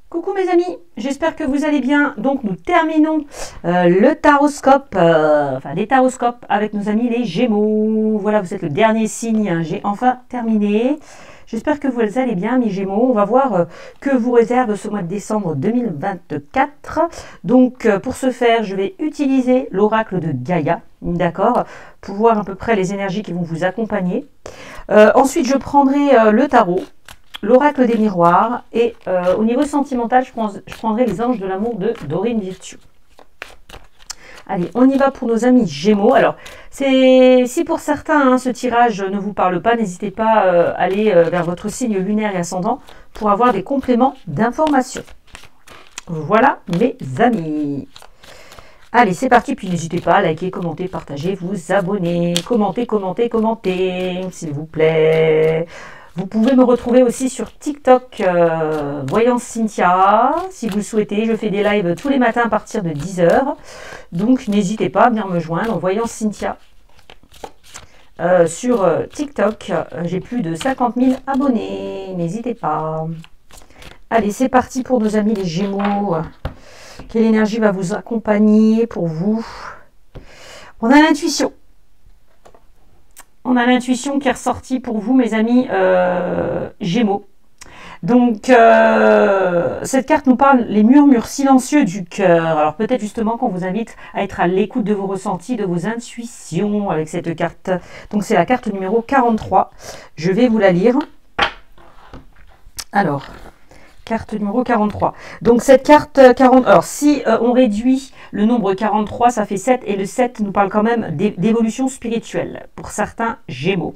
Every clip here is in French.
Coucou mes amis, j'espère que vous allez bien. Donc nous terminons le taroscope, enfin les taroscopes avec nos amis les Gémeaux. Voilà, vous êtes le dernier signe, hein. J'ai enfin terminé. J'espère que vous allez bien mes Gémeaux. On va voir que vous réserve ce mois de décembre 2024. Donc pour ce faire, je vais utiliser l'oracle de Gaïa, d'accord, pour voir à peu près les énergies qui vont vous accompagner. Ensuite, je prendrai le tarot, l'oracle des miroirs, et au niveau sentimental, je prendrai les anges de l'amour de Dorine Virtue. Allez, on y va pour nos amis Gémeaux. Alors, si pour certains, hein, ce tirage ne vous parle pas, n'hésitez pas à aller vers votre signe lunaire et ascendant pour avoir des compléments d'information. Voilà, mes amis. Allez, c'est parti. Puis n'hésitez pas à liker, commenter, partager, vous abonner. Commentez, s'il vous plaît. Vous pouvez me retrouver aussi sur TikTok, Voyance Cynthia, si vous le souhaitez. Je fais des lives tous les matins à partir de 10 h. Donc, n'hésitez pas à venir me joindre, Voyance Cynthia. Sur TikTok, j'ai plus de 50 000 abonnés. N'hésitez pas. Allez, c'est parti pour nos amis les Gémeaux. Quelle énergie va vous accompagner pour vous? On a l'intuition. On a l'intuition qui est ressortie pour vous, mes amis Gémeaux. Donc, cette carte nous parle les murmures silencieux du cœur. Alors, peut-être justement qu'on vous invite à être à l'écoute de vos ressentis, de vos intuitions avec cette carte. Donc, c'est la carte numéro 43. Je vais vous la lire. Alors, carte numéro 43. Donc, cette carte 40... Alors, si on réduit le nombre 43, ça fait 7. Et le 7 nous parle quand même d'évolution spirituelle pour certains Gémeaux.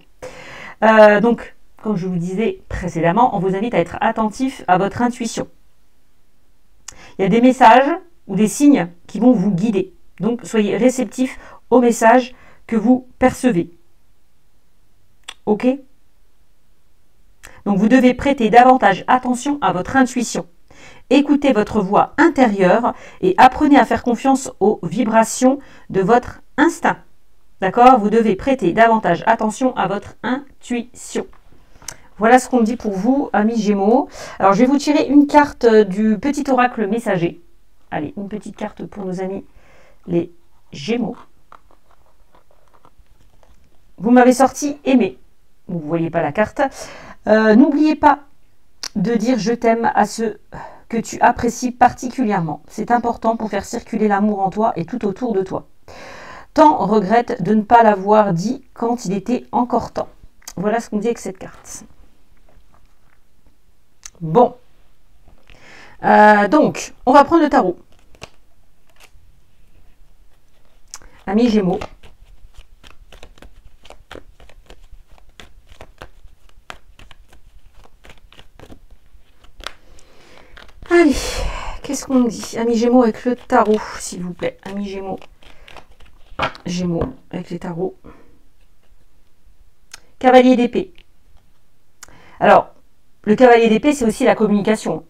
Donc, comme je vous disais précédemment, on vous invite à être attentif à votre intuition. Il y a des messages ou des signes qui vont vous guider. Donc, soyez réceptifs aux messages que vous percevez. OK ? Donc, vous devez prêter davantage attention à votre intuition. Écoutez votre voix intérieure et apprenez à faire confiance aux vibrations de votre instinct. D'accord? Vous devez prêter davantage attention à votre intuition. Voilà ce qu'on dit pour vous, amis Gémeaux. Alors, je vais vous tirer une carte du petit oracle messager. Allez, une petite carte pour nos amis les Gémeaux. Vous m'avez sorti aimer. Vous ne voyez pas la carte. N'oubliez pas de dire je t'aime à ceux que tu apprécies particulièrement. C'est important pour faire circuler l'amour en toi et tout autour de toi. Tant regrette de ne pas l'avoir dit quand il était encore temps. Voilà ce qu'on dit avec cette carte. Bon. Donc, on va prendre le tarot. Amis Gémeaux. Allez, qu'est-ce qu'on dit? Amis Gémeaux avec le tarot, s'il vous plaît. Amis Gémeaux. Gémeaux avec les tarots. Cavalier d'épée. Alors, le cavalier d'épée, c'est aussi la communication.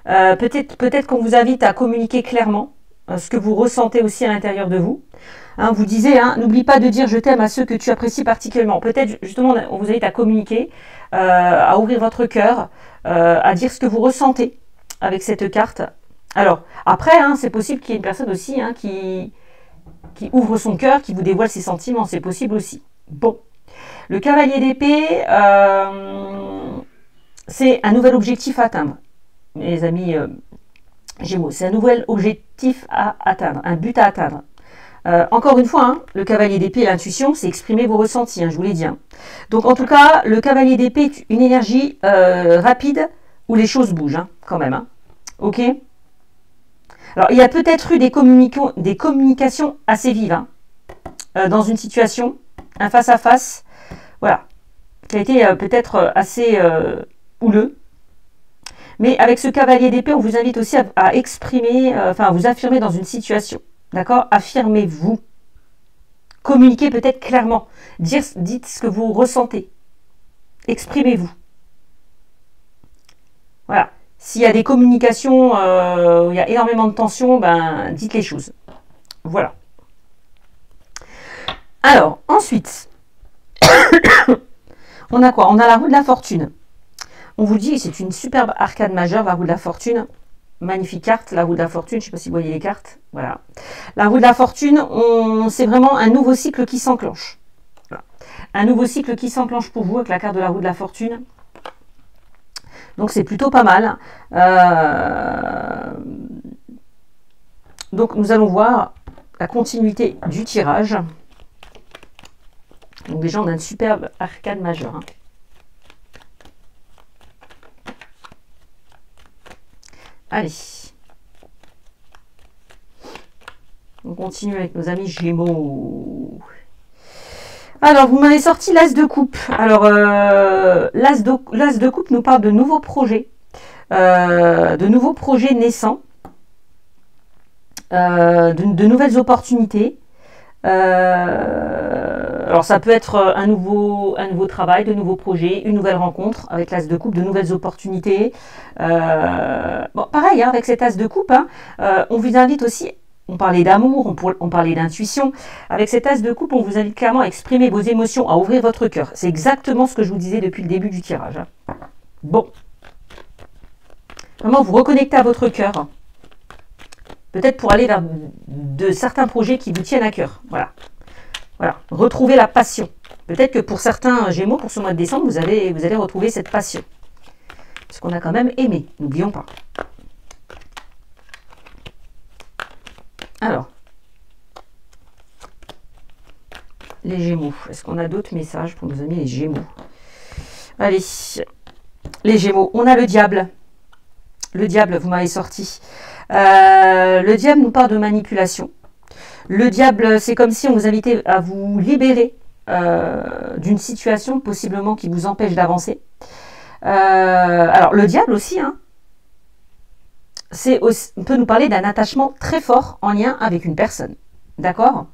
Peut-être qu'on vous invite à communiquer clairement ce que vous ressentez aussi à l'intérieur de vous. Hein, vous disiez, hein, n'oublie pas de dire je t'aime à ceux que tu apprécies particulièrement. Peut-être justement, on vous invite à communiquer, à ouvrir votre cœur, à dire ce que vous ressentez avec cette carte. Alors, après, hein, c'est possible qu'il y ait une personne aussi hein, qui ouvre son cœur, qui vous dévoile ses sentiments. C'est possible aussi. Bon. Le cavalier d'épée, c'est un nouvel objectif à atteindre, mes amis Gémeaux. C'est un nouvel objectif à atteindre, un but à atteindre. Encore une fois, hein, le cavalier d'épée et l'intuition, c'est exprimer vos ressentis, hein, je vous l'ai dit. Hein. Donc en tout cas, le cavalier d'épée est une énergie rapide où les choses bougent, hein, quand même. Hein. Ok? Alors il y a peut-être eu des communications assez vives hein, dans une situation, un face-à-face, voilà, qui a été peut-être assez houleux. Mais avec ce cavalier d'épée, on vous invite aussi à exprimer, à vous affirmer dans une situation. D'accord? Affirmez-vous. Communiquez peut-être clairement. Dites ce que vous ressentez. Exprimez-vous. Voilà. S'il y a des communications, où il y a énormément de tension, ben, dites les choses. Voilà. Alors, ensuite, on a quoi? On a la roue de la fortune. On vous dit, c'est une superbe arcade majeure, la roue de la fortune. Magnifique carte, la roue de la fortune. Je ne sais pas si vous voyez les cartes. Voilà. La roue de la fortune, c'est vraiment un nouveau cycle qui s'enclenche. Voilà. Un nouveau cycle qui s'enclenche pour vous avec la carte de la roue de la fortune. Donc, c'est plutôt pas mal. Donc, nous allons voir la continuité du tirage. Donc, déjà, on a une superbe arcade majeure. Hein. Allez. On continue avec nos amis Gémeaux. Alors, vous m'avez sorti l'As de coupe. Alors, l'As de coupe nous parle de nouveaux projets. De nouveaux projets naissants. De nouvelles opportunités. Alors, ça peut être un nouveau travail, de nouveaux projets, une nouvelle rencontre avec l'As de coupe, de nouvelles opportunités. Bon, pareil, hein, avec cet As de coupe, hein, on vous invite aussi, on parlait d'amour, on parlait d'intuition. Avec cet As de coupe, on vous invite clairement à exprimer vos émotions, à ouvrir votre cœur. C'est exactement ce que je vous disais depuis le début du tirage. Hein. Bon. Vraiment, vous reconnectez à votre cœur. Peut-être pour aller vers de certains projets qui vous tiennent à cœur. Voilà. Voilà. Retrouver la passion. Peut-être que pour certains Gémeaux, pour ce mois de décembre, vous allez retrouver cette passion. Parce qu'on a quand même aimé. N'oublions pas. Alors. Les Gémeaux. Est-ce qu'on a d'autres messages pour nos amis les Gémeaux? Allez. Les Gémeaux. On a le diable. Le diable, vous m'avez sorti. Le diable nous parle de manipulation. Le diable, c'est comme si on vous invitait à vous libérer d'une situation possiblement qui vous empêche d'avancer. Alors, le diable aussi, hein, on peut nous parler d'un attachement très fort en lien avec une personne. D'accord?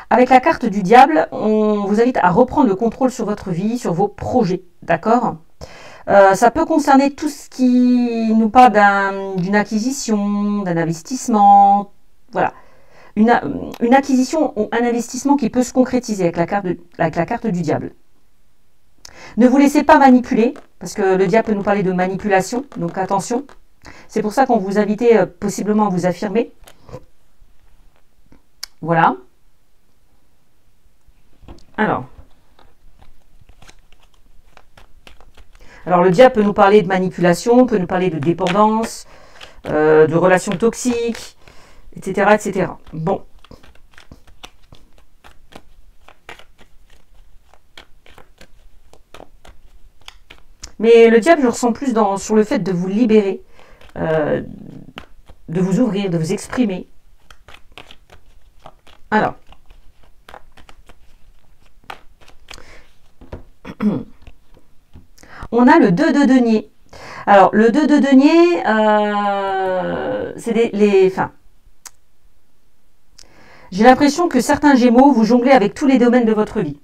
Avec la carte du diable, on vous invite à reprendre le contrôle sur votre vie, sur vos projets. D'accord? Ça peut concerner tout ce qui nous parle d'une acquisition, d'un investissement. Voilà. Une acquisition ou un investissement qui peut se concrétiser avec la carte du diable. Ne vous laissez pas manipuler, parce que le diable peut nous parler de manipulation, donc attention. C'est pour ça qu'on vous invite possiblement à vous affirmer. Voilà. Alors le diable peut nous parler de manipulation, peut nous parler de dépendance, de relations toxiques, etc., etc. Bon. Mais le diable, je ressens plus sur le fait de vous libérer, de vous ouvrir, de vous exprimer. Alors. On a le 2 de denier. Alors, le 2 de denier, c'est j'ai l'impression que certains Gémeaux, vous jonglez avec tous les domaines de votre vie.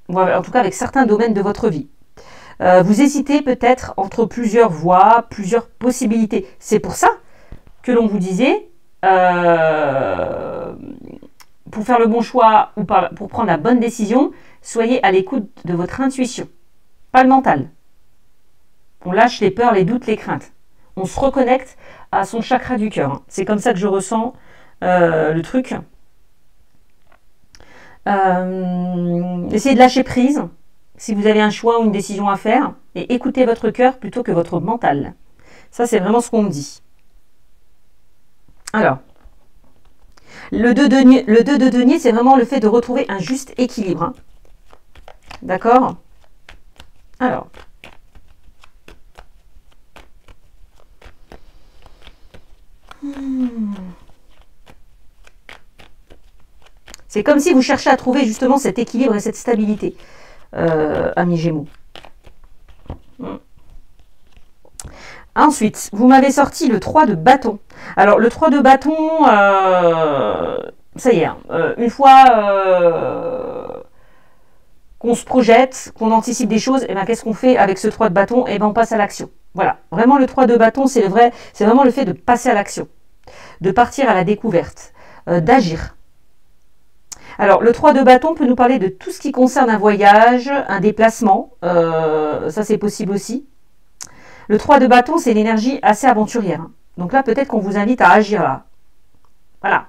En tout cas, avec certains domaines de votre vie. Vous hésitez peut-être entre plusieurs voies, plusieurs possibilités. C'est pour ça que l'on vous disait, pour faire le bon choix ou pour prendre la bonne décision, soyez à l'écoute de votre intuition, pas le mental. On lâche les peurs, les doutes, les craintes. On se reconnecte à son chakra du cœur. C'est comme ça que je ressens le truc. Essayez de lâcher prise si vous avez un choix ou une décision à faire et écoutez votre cœur plutôt que votre mental. Ça, c'est vraiment ce qu'on me dit. Alors, le 2 de denier, c'est vraiment le fait de retrouver un juste équilibre. Hein. D'accord? Alors... C'est comme si vous cherchez à trouver justement cet équilibre et cette stabilité, amis Gémeaux. Ensuite, vous m'avez sorti le 3 de bâton. Alors, le 3 de bâton, ça y est, hein, une fois qu'on se projette, qu'on anticipe des choses, et ben, qu'est-ce qu'on fait avec ce 3 de bâton? Et ben, on passe à l'action. Voilà, vraiment le 3 de bâton, c'est vraiment le fait de passer à l'action, de partir à la découverte, d'agir. Alors, le 3 de bâton peut nous parler de tout ce qui concerne un voyage, un déplacement, ça c'est possible aussi. Le 3 de bâton, c'est l'énergie assez aventurière. Hein. Donc là, peut-être qu'on vous invite à agir là. Voilà.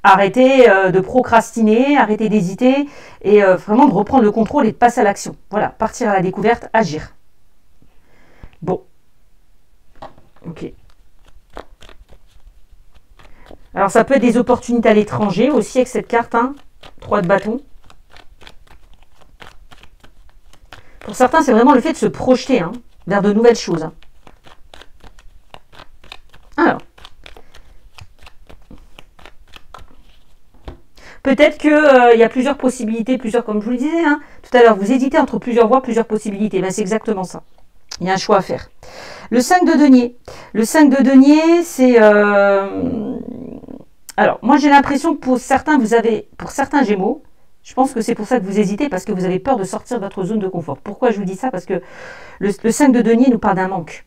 Arrêtez de procrastiner, arrêtez d'hésiter et vraiment de reprendre le contrôle et de passer à l'action. Voilà, partir à la découverte, agir. Bon. Ok. Alors ça peut être des opportunités à l'étranger aussi avec cette carte, hein. 3 de bâton. Pour certains, c'est vraiment le fait de se projeter hein, vers de nouvelles choses. Hein. Alors. Peut-être qu'il y a plusieurs possibilités, comme je vous le disais, hein, tout à l'heure, vous hésitez entre plusieurs voies, plusieurs possibilités. Ben, c'est exactement ça. Il y a un choix à faire. Le 5 de denier. Le 5 de denier, c'est... Alors, moi j'ai l'impression que pour certains Gémeaux, je pense que c'est pour ça que vous hésitez, parce que vous avez peur de sortir de votre zone de confort. Pourquoi je vous dis ça? Parce que le 5 de denier nous parle d'un manque.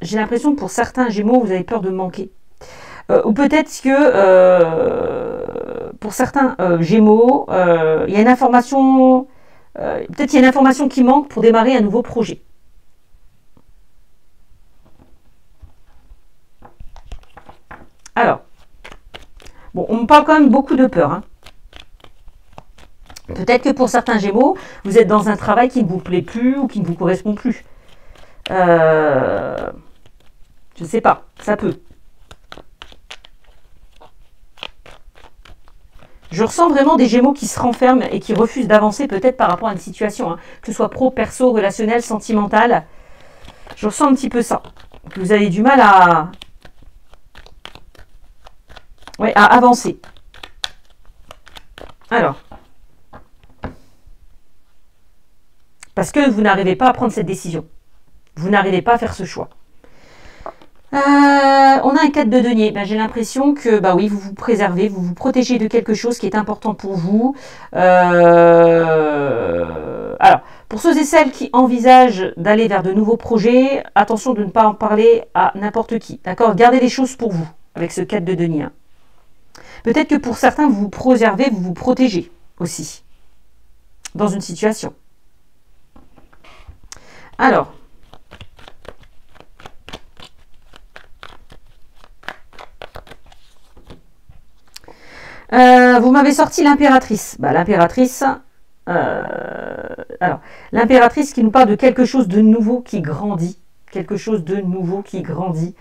J'ai l'impression que pour certains Gémeaux, vous avez peur de manquer. Ou peut-être que pour certains Gémeaux, il y a une information, peut-être qu'il y a une information qui manque pour démarrer un nouveau projet. Alors, bon, on me parle quand même beaucoup de peur. Hein. Peut-être que pour certains Gémeaux, vous êtes dans un travail qui ne vous plaît plus ou qui ne vous correspond plus. Je ne sais pas, ça peut. Je ressens vraiment des Gémeaux qui se renferment et qui refusent d'avancer peut-être par rapport à une situation, hein, que ce soit pro, perso, relationnel, sentimental. Je ressens un petit peu ça. Que vous avez du mal à avancer. Alors. Parce que vous n'arrivez pas à prendre cette décision. Vous n'arrivez pas à faire ce choix. On a un 4 de denier. Ben, j'ai l'impression que oui, vous vous préservez, vous vous protégez de quelque chose qui est important pour vous. Alors, pour ceux et celles qui envisagent d'aller vers de nouveaux projets, attention de ne pas en parler à n'importe qui. D'accord? Gardez les choses pour vous avec ce 4 de denier. Hein. Peut-être que pour certains, vous vous préservez, vous vous protégez aussi dans une situation. Alors, vous m'avez sorti l'impératrice. L'impératrice, alors, l'impératrice qui nous parle de quelque chose de nouveau qui grandit. Quelque chose de nouveau qui grandit.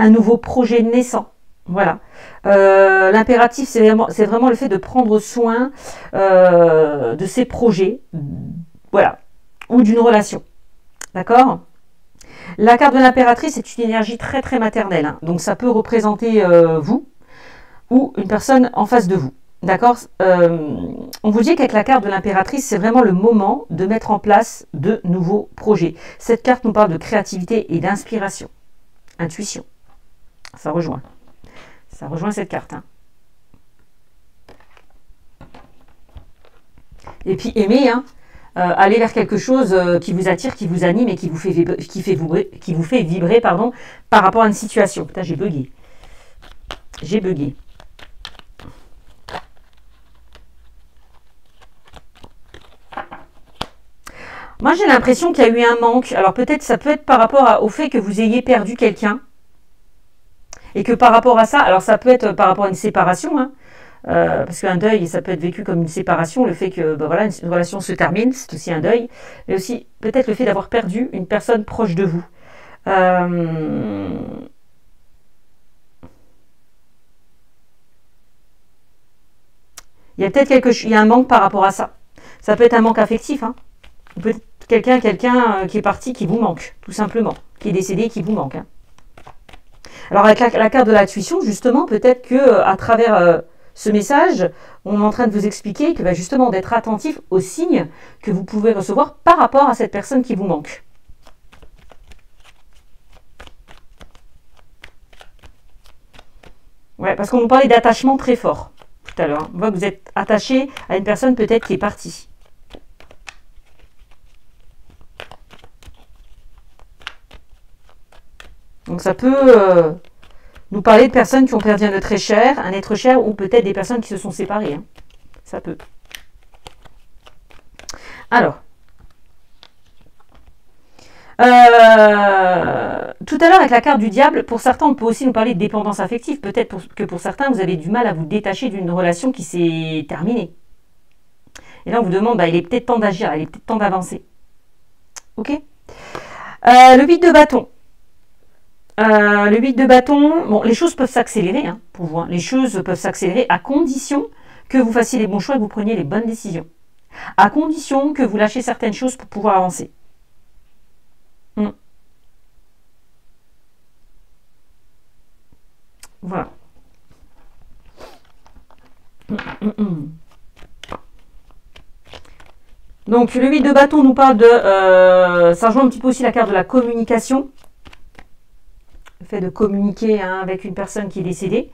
Un nouveau projet naissant. Voilà. L'impératif, c'est vraiment le fait de prendre soin de ses projets. Voilà. Ou d'une relation. D'accord ? La carte de l'impératrice est une énergie très très maternelle. Hein. Donc ça peut représenter vous ou une personne en face de vous. D'accord? On vous dit qu'avec la carte de l'impératrice, c'est vraiment le moment de mettre en place de nouveaux projets. Cette carte nous parle de créativité et d'inspiration. Intuition. Ça rejoint. Ça rejoint cette carte. Hein. Et puis aimer, hein. Aller vers quelque chose qui vous attire, qui vous anime et qui vous fait vibrer, pardon, par rapport à une situation. Putain, j'ai bugué. J'ai bugué. Moi, j'ai l'impression qu'il y a eu un manque. Alors peut-être, ça peut être par rapport au fait que vous ayez perdu quelqu'un. Et que par rapport à ça, alors ça peut être par rapport à une séparation, hein. Parce qu'un deuil, ça peut être vécu comme une séparation, le fait que voilà, une relation se termine, c'est aussi un deuil, mais aussi peut-être le fait d'avoir perdu une personne proche de vous. Il y a peut-être il y a un manque par rapport à ça. Ça peut être un manque affectif, hein. Peut-être quelqu'un qui est parti, qui vous manque, tout simplement, qui est décédé, qui vous manque. Hein. Alors avec la carte de l'intuition, justement, peut-être que à travers ce message, on est en train de vous expliquer que justement d'être attentif aux signes que vous pouvez recevoir par rapport à cette personne qui vous manque. Ouais, parce qu'on nous parlait d'attachement très fort tout à l'heure. On voit que vous êtes attaché à une personne peut-être qui est partie. Donc ça peut nous parler de personnes qui ont perdu un être cher, ou peut-être des personnes qui se sont séparées. Hein. Ça peut. Alors, Tout à l'heure, avec la carte du diable, pour certains, on peut aussi nous parler de dépendance affective. Peut-être que pour certains, vous avez du mal à vous détacher d'une relation qui s'est terminée. Et là, on vous demande, bah, il est peut-être temps d'agir, il est peut-être temps d'avancer. Ok. Le 8 de bâton. Le 8 de bâton, bon, les choses peuvent s'accélérer, hein, pour vous. Hein. Les choses peuvent s'accélérer à condition que vous fassiez les bons choix et que vous preniez les bonnes décisions. À condition que vous lâchiez certaines choses pour pouvoir avancer. Voilà. Donc, le 8 de bâton nous parle de... ça rejoint un petit peu aussi la carte de la communication. Le fait de communiquer hein, avec une personne qui est décédée.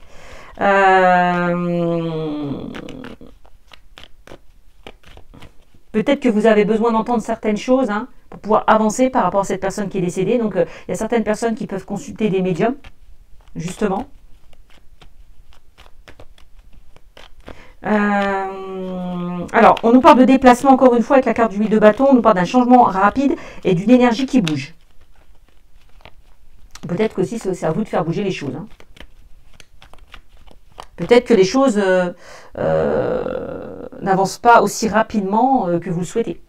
Peut-être que vous avez besoin d'entendre certaines choses hein, pour pouvoir avancer par rapport à cette personne qui est décédée. Donc, il y a certaines personnes qui peuvent consulter des médiums, justement. Alors, on nous parle de déplacement encore une fois avec la carte du 8 de bâton. On nous parle d'un changement rapide et d'une énergie qui bouge. Peut-être que aussi c'est à vous de faire bouger les choses. Hein. Peut-être que les choses n'avancent pas aussi rapidement que vous le souhaitez.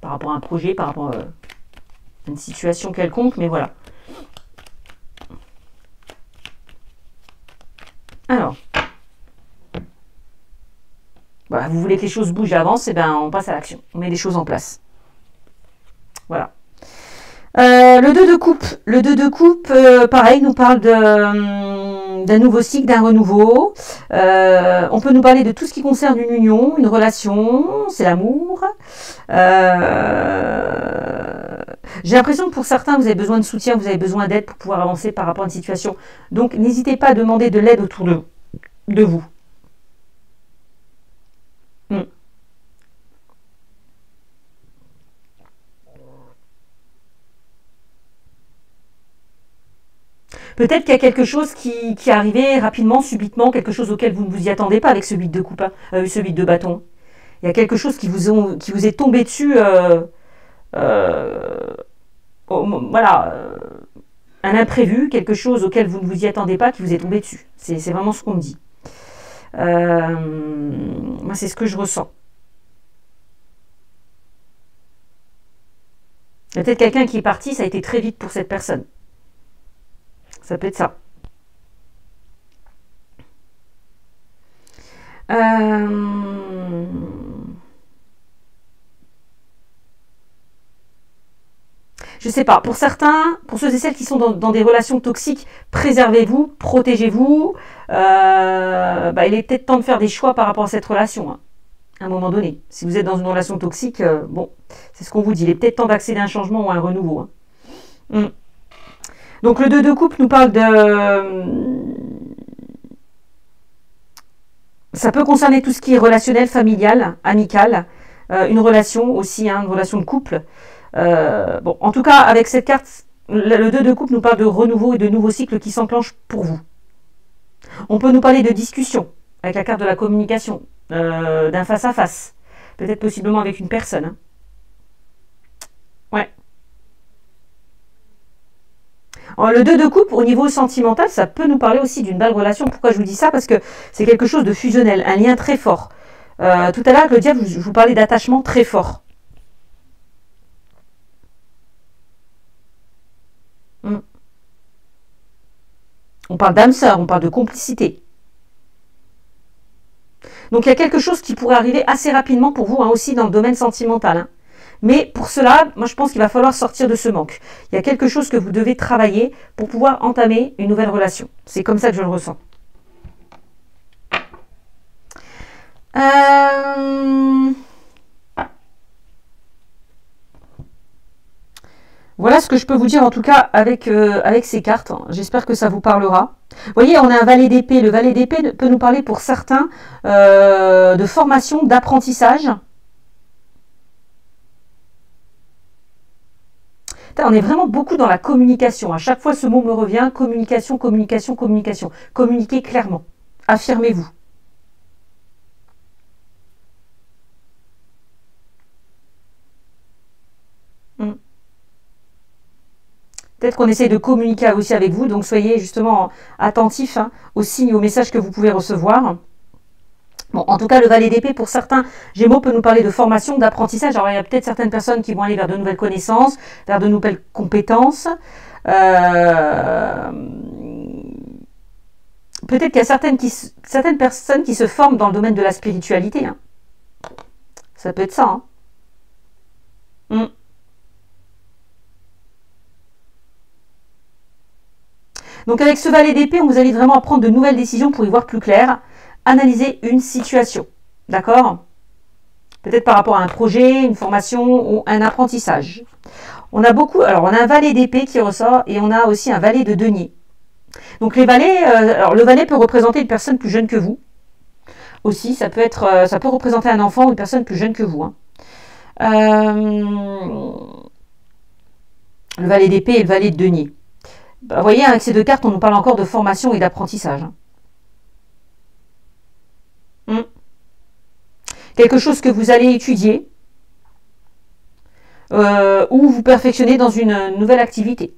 Par rapport à un projet, par rapport à une situation quelconque, mais voilà. Alors, voilà, vous voulez que les choses bougent et avancent, et ben on passe à l'action. On met les choses en place. Voilà. Le 2 de coupe. Le 2 de coupe, pareil, nous parle d'un nouveau cycle, d'un renouveau. On peut nous parler de tout ce qui concerne une union, une relation, c'est l'amour. J'ai l'impression que pour certains, vous avez besoin de soutien, vous avez besoin d'aide pour pouvoir avancer par rapport à une situation. Donc, n'hésitez pas à demander de l'aide autour de vous. Peut-être qu'il y a quelque chose qui est arrivé rapidement, subitement, quelque chose auquel vous ne vous y attendez pas avec ce 8 de coupe, ce 8 de bâton. Il y a quelque chose qui vous est tombé dessus, voilà, un imprévu, quelque chose auquel vous ne vous y attendez pas, qui vous est tombé dessus. C'est vraiment ce qu'on me dit. Moi, c'est ce que je ressens. Il y a peut-être quelqu'un qui est parti, ça a été très vite pour cette personne. Ça peut être ça. Je sais pas. Pour certains, pour ceux et celles qui sont dans des relations toxiques, préservez-vous, protégez-vous. Il est peut-être temps de faire des choix par rapport à cette relation. Hein, à un moment donné. Si vous êtes dans une relation toxique, bon, c'est ce qu'on vous dit. Il est peut-être temps d'accéder à un changement ou à un renouveau. Hein. Donc le 2 de coupe nous parle de... Ça peut concerner tout ce qui est relationnel, familial, amical, une relation aussi, hein, une relation de couple. Bon, en tout cas, avec cette carte, le 2 de coupe nous parle de renouveau et de nouveaux cycles qui s'enclenchent pour vous. On peut nous parler de discussion, avec la carte de la communication, d'un face-à-face. Peut-être possiblement avec une personne. Hein. Ouais. Le 2 de coupe, au niveau sentimental, ça peut nous parler aussi d'une belle relation. Pourquoi je vous dis ça? Parce que c'est quelque chose de fusionnel, un lien très fort. Tout à l'heure, avec le diable, je vous parlais d'attachement très fort. On parle d'âme sœur, on parle de complicité. Donc il y a quelque chose qui pourrait arriver assez rapidement pour vous, hein, aussi dans le domaine sentimental. Hein. Mais pour cela, moi je pense qu'il va falloir sortir de ce manque. Il y a quelque chose que vous devez travailler pour pouvoir entamer une nouvelle relation. C'est comme ça que je le ressens. Voilà ce que je peux vous dire en tout cas avec ces cartes. J'espère que ça vous parlera. Vous voyez, on a un valet d'épée. Le valet d'épée peut nous parler pour certains de formation, d'apprentissage. On est vraiment beaucoup dans la communication. À chaque fois, ce mot me revient. Communication, communication, communication. Communiquez clairement. Affirmez-vous. Peut-être qu'on essaie de communiquer aussi avec vous, donc soyez justement attentifs hein, aux signes, aux messages que vous pouvez recevoir. Bon, en tout cas, le valet d'épée, pour certains Gémeaux, peut nous parler de formation, d'apprentissage. Alors, il y a peut-être certaines personnes qui vont aller vers de nouvelles connaissances, vers de nouvelles compétences. Peut-être qu'il y a certaines personnes qui se forment dans le domaine de la spiritualité. Hein. Ça peut être ça. Hein. Donc avec ce valet d'épée, on vous invite vraiment à prendre de nouvelles décisions pour y voir plus clair, analyser une situation. D'accord? Peut-être par rapport à un projet, une formation ou un apprentissage. On a beaucoup, alors on a un valet d'épée qui ressort et on a aussi un valet de denier. Donc les valets, alors le valet peut représenter une personne plus jeune que vous. Aussi, ça peut représenter un enfant ou une personne plus jeune que vous. Hein. Le valet d'épée et le valet de denier. Bah, vous voyez, avec ces deux cartes, on nous parle encore de formation et d'apprentissage. Quelque chose que vous allez étudier ou vous perfectionner dans une nouvelle activité.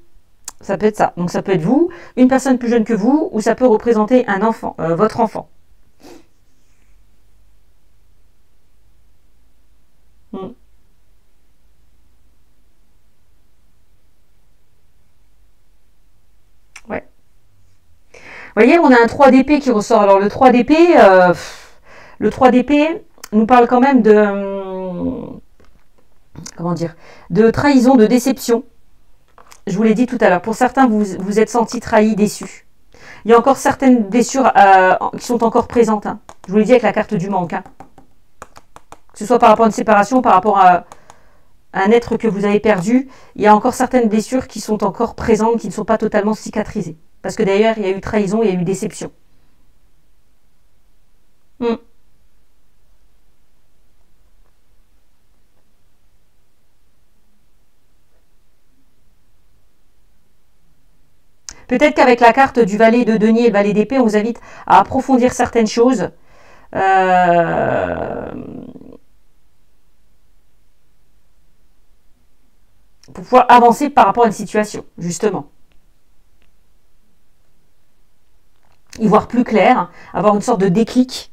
Ça peut être ça. Donc ça peut être vous, une personne plus jeune que vous, ou ça peut représenter un enfant, votre enfant. Ouais. Vous voyez, on a un 3 d'épée qui ressort. Alors le 3 d'épée, nous parle quand même de comment dire, de trahison, de déception. Je vous l'ai dit tout à l'heure. Pour certains, vous vous êtes sentis trahis, déçus. Il y a encore certaines blessures qui sont encore présentes. Hein. Je vous l'ai dit avec la carte du manque. Hein. Que ce soit par rapport à une séparation, par rapport à un être que vous avez perdu, il y a encore certaines blessures qui sont encore présentes, qui ne sont pas totalement cicatrisées. Parce que d'ailleurs, il y a eu trahison, il y a eu déception. Peut-être qu'avec la carte du valet de denier et le valet d'épée, on vous invite à approfondir certaines choses. Pour pouvoir avancer par rapport à une situation, justement. Y voir plus clair, avoir une sorte de déclic.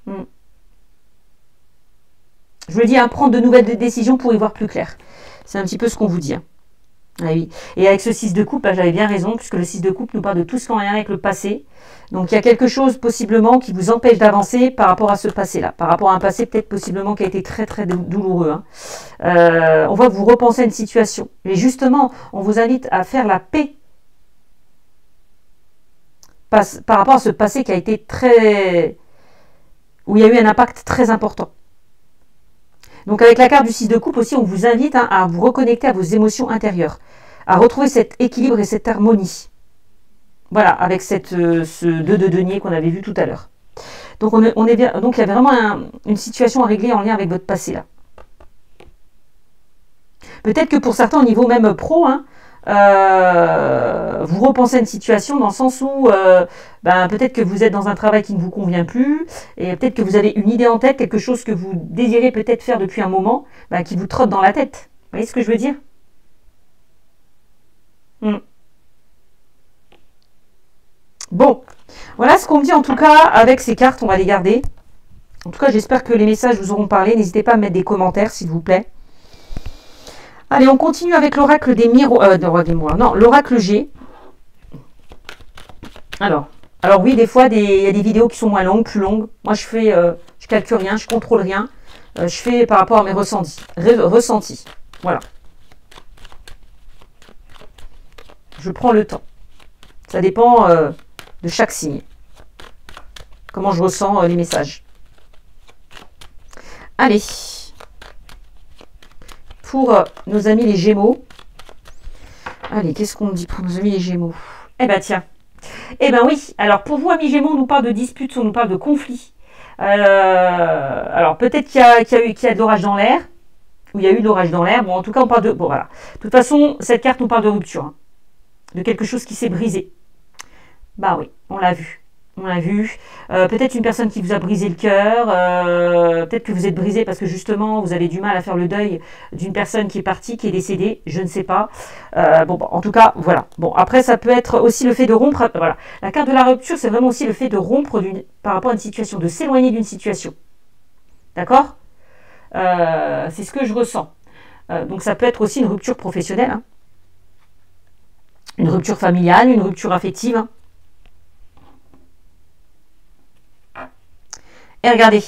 Je vous le dis, hein, prendre de nouvelles décisions pour y voir plus clair. C'est un petit peu ce qu'on vous dit. Hein. Ah oui. Et avec ce 6 de coupe, j'avais bien raison, puisque le 6 de coupe nous parle de tout ce qui a rien avec le passé. Donc il y a quelque chose possiblement qui vous empêche d'avancer par rapport à ce passé-là. Par rapport à un passé peut-être possiblement qui a été très très douloureux. Hein. On voit que vous repensez à une situation. Et justement, on vous invite à faire la paix par rapport à ce passé qui a été très... où il y a eu un impact très important. Donc avec la carte du 6 de coupe aussi, on vous invite hein, à vous reconnecter à vos émotions intérieures, à retrouver cet équilibre et cette harmonie. Voilà, avec ce 2 de denier qu'on avait vu tout à l'heure. Donc, donc il y avait vraiment une situation à régler en lien avec votre passé là. Peut-être que pour certains au niveau même pro, hein, vous repensez à une situation dans le sens où peut-être que vous êtes dans un travail qui ne vous convient plus et peut-être que vous avez une idée en tête, quelque chose que vous désirez peut-être faire depuis un moment, qui vous trotte dans la tête. Vous voyez ce que je veux dire? Bon, voilà ce qu'on me dit en tout cas avec ces cartes, on va les garder. En tout cas, j'espère que les messages vous auront parlé. N'hésitez pas à mettre des commentaires s'il vous plaît. Allez, on continue avec l'oracle des miroirs. Non, l'oracle G. Alors oui, des fois, il y a des vidéos qui sont moins longues, plus longues. Moi, je calcule rien, je contrôle rien. Je fais par rapport à mes ressentis. Voilà. Je prends le temps. Ça dépend de chaque signe. Comment je ressens les messages. Allez. Pour nos amis les Gémeaux. Allez, qu'est-ce qu'on dit pour nos amis les Gémeaux? Eh ben tiens. Eh ben oui. Alors pour vous, amis Gémeaux, on nous parle de disputes, on nous parle de conflits. Alors peut-être qu'il y a de l'orage dans l'air. Ou il y a eu de l'orage dans l'air. Bon, en tout cas, on parle de... Bon, voilà. De toute façon, cette carte nous parle de rupture. Hein, de quelque chose qui s'est brisé. Bah oui, on l'a vu. On l'a vu. Peut-être une personne qui vous a brisé le cœur. Peut-être que vous êtes brisé parce que justement, vous avez du mal à faire le deuil d'une personne qui est partie, qui est décédée. Je ne sais pas. Bon, en tout cas, voilà. Bon, après, ça peut être aussi le fait de rompre. Voilà. La carte de la rupture, c'est vraiment aussi le fait de rompre par rapport à une situation, de s'éloigner d'une situation. D'accord? C'est ce que je ressens. Donc, ça peut être aussi une rupture professionnelle. Hein. Une rupture familiale, une rupture affective. Hein. Et regardez.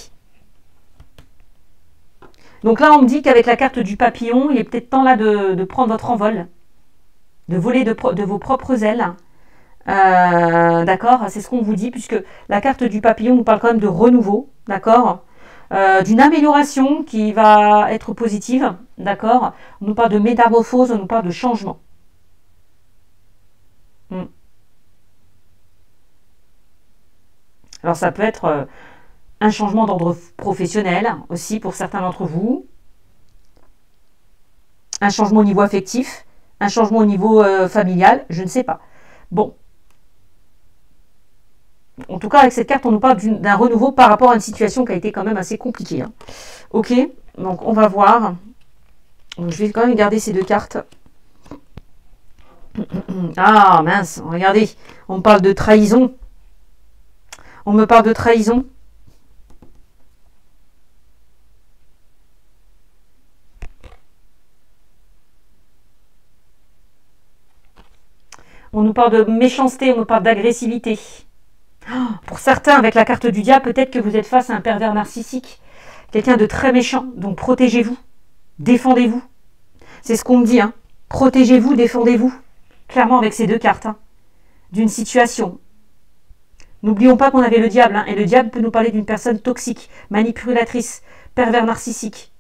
Donc là, on me dit qu'avec la carte du papillon, il est peut-être temps là de prendre votre envol. De voler de vos propres ailes. D'accord? C'est ce qu'on vous dit, puisque la carte du papillon nous parle quand même de renouveau. D'accord? D'une amélioration qui va être positive. D'accord? On nous parle de métamorphose, on nous parle de changement. Alors ça peut être un changement d'ordre professionnel aussi pour certains d'entre vous. Un changement au niveau affectif. Un changement au niveau familial. Je ne sais pas. Bon. En tout cas, avec cette carte, on nous parle d'un renouveau par rapport à une situation qui a été quand même assez compliquée. Hein. Ok. Donc on va voir. Donc, je vais quand même garder ces deux cartes. Ah mince. Regardez. On me parle de trahison. On me parle de trahison. On nous parle de méchanceté, on nous parle d'agressivité. Oh, pour certains, avec la carte du diable, peut-être que vous êtes face à un pervers narcissique. Quelqu'un de très méchant. Donc protégez-vous. Défendez-vous. C'est ce qu'on me dit. Hein. Protégez-vous, défendez-vous. Clairement avec ces deux cartes. Hein. D'une situation. N'oublions pas qu'on avait le diable. Hein, et le diable peut nous parler d'une personne toxique, manipulatrice, pervers narcissique.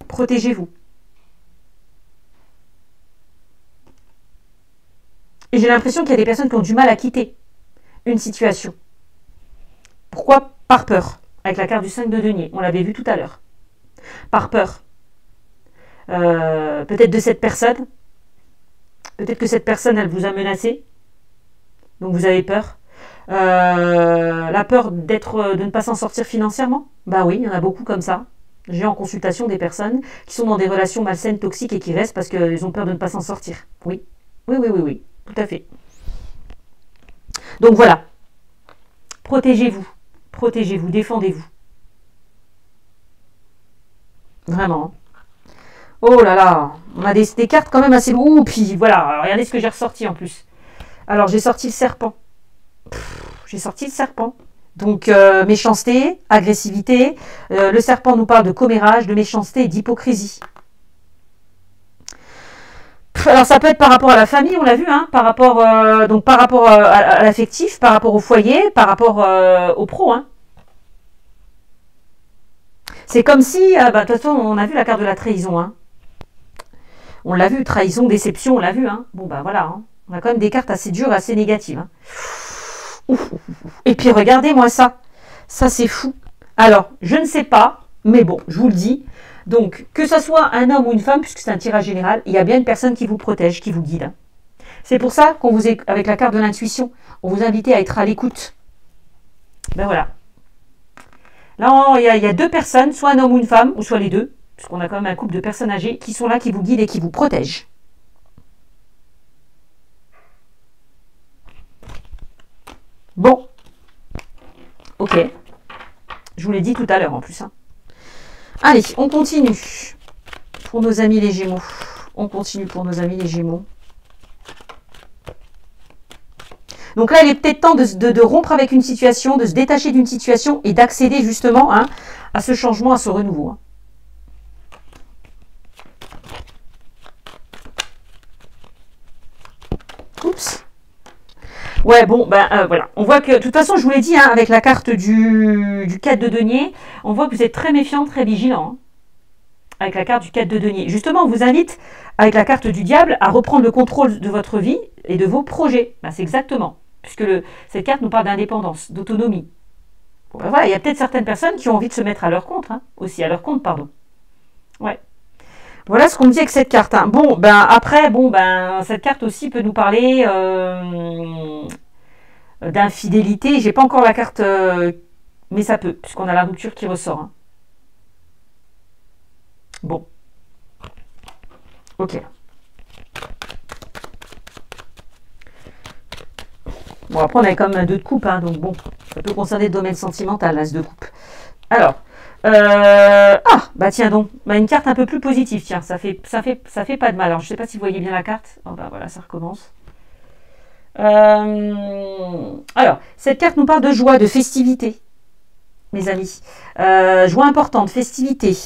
Protégez-vous. Et j'ai l'impression qu'il y a des personnes qui ont du mal à quitter une situation. Pourquoi? Par peur. Avec la carte du 5 de denier. On l'avait vu tout à l'heure. Par peur. Peut-être de cette personne. Peut-être que cette personne, elle vous a menacé. Donc vous avez peur. La peur de ne pas s'en sortir financièrement. Bah oui, il y en a beaucoup comme ça. J'ai en consultation des personnes qui sont dans des relations malsaines, toxiques et qui restent parce qu'ils ont peur de ne pas s'en sortir. Oui. Oui, oui, oui, oui. Tout à fait. Donc voilà. Protégez-vous. Protégez-vous. Défendez-vous. Vraiment. Oh là là. On a des cartes quand même assez... Ouh, puis voilà. Alors, regardez ce que j'ai ressorti en plus. Alors, j'ai sorti le serpent. J'ai sorti le serpent. Donc, méchanceté, agressivité. Le serpent nous parle de commérage, de méchanceté et d'hypocrisie. Alors ça peut être par rapport à la famille, on l'a vu, hein, par rapport à l'affectif, par rapport au foyer, par rapport au pro. Hein. C'est comme si, de toute façon, on a vu la carte de la trahison. Hein. On l'a vu, trahison, déception, on l'a vu. Hein. Bon, ben voilà, hein. On a quand même des cartes assez dures, assez négatives. Hein. Ouf. Et puis regardez-moi ça. Ça, c'est fou. Alors, je ne sais pas, mais bon, je vous le dis. Donc, que ce soit un homme ou une femme, puisque c'est un tirage général, il y a bien une personne qui vous protège, qui vous guide. C'est pour ça qu'on vous est, avec la carte de l'intuition, on vous invite à être à l'écoute. Ben voilà. Là, il y a deux personnes, soit un homme ou une femme, ou soit les deux, puisqu'on a quand même un couple de personnes âgées qui sont là, qui vous guident et qui vous protègent. Bon. Ok. Je vous l'ai dit tout à l'heure en plus. Hein. Allez, on continue pour nos amis les Gémeaux. On continue pour nos amis les Gémeaux. Donc là, il est peut-être temps de rompre avec une situation, de se détacher d'une situation et d'accéder justement hein, à ce changement, à ce renouveau. Hein. Oups. Ouais, bon, ben voilà. On voit que, de toute façon, je vous l'ai dit, hein, avec la carte du 4 de denier, on voit que vous êtes très méfiant, très vigilant. Hein, avec la carte du 4 de denier. Justement, on vous invite, avec la carte du diable, à reprendre le contrôle de votre vie et de vos projets. Ben, c'est exactement. Puisque cette carte nous parle d'indépendance, d'autonomie. Bon, ben voilà, il y a peut-être certaines personnes qui ont envie de se mettre à leur compte, hein, aussi, à leur compte, pardon. Ouais. Voilà ce qu'on me dit avec cette carte. Hein. Bon, ben après, cette carte aussi peut nous parler d'infidélité. J'ai pas encore la carte, mais ça peut, puisqu'on a la rupture qui ressort. Hein. Bon. Ok. Bon, après, on avait quand même un 2 de coupe, hein, donc bon, ça peut concerner le domaine sentimental, l'as de coupe. Alors, ah, bah tiens donc, bah, une carte un peu plus positive, tiens, ça fait pas de mal. Alors, je sais pas si vous voyez bien la carte. Oh, bah voilà, ça recommence. Alors, cette carte nous parle de joie, de festivité, mes amis. Joie importante, festivité.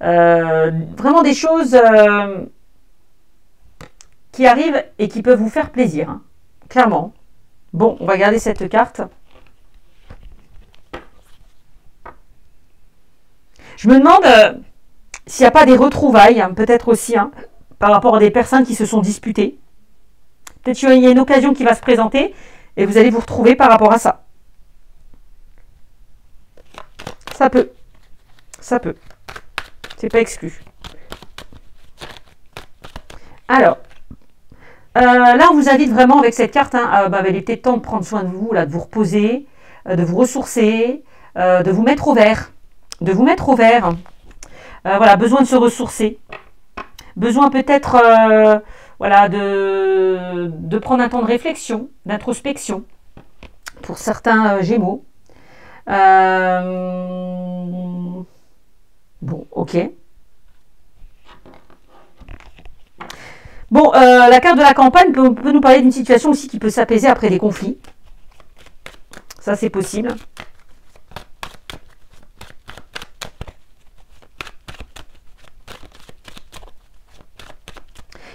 Vraiment des choses qui arrivent et qui peuvent vous faire plaisir, hein, clairement. Bon, on va garder cette carte. Je me demande s'il n'y a pas des retrouvailles, hein, peut-être aussi, hein, par rapport à des personnes qui se sont disputées. Peut-être qu'il y a une occasion qui va se présenter et vous allez vous retrouver par rapport à ça. Ça peut. Ça peut. C'est pas exclu. Alors, là, on vous invite vraiment avec cette carte, hein, il est peut-être temps de prendre soin de vous, là, de vous reposer, de vous ressourcer, de vous mettre au vert. De vous mettre au vert. Voilà, besoin de se ressourcer. Besoin peut-être voilà, de prendre un temps de réflexion, d'introspection pour certains Gémeaux. Bon, ok. Bon, la carte de la campagne peut nous parler d'une situation aussi qui peut s'apaiser après des conflits. Ça, c'est possible.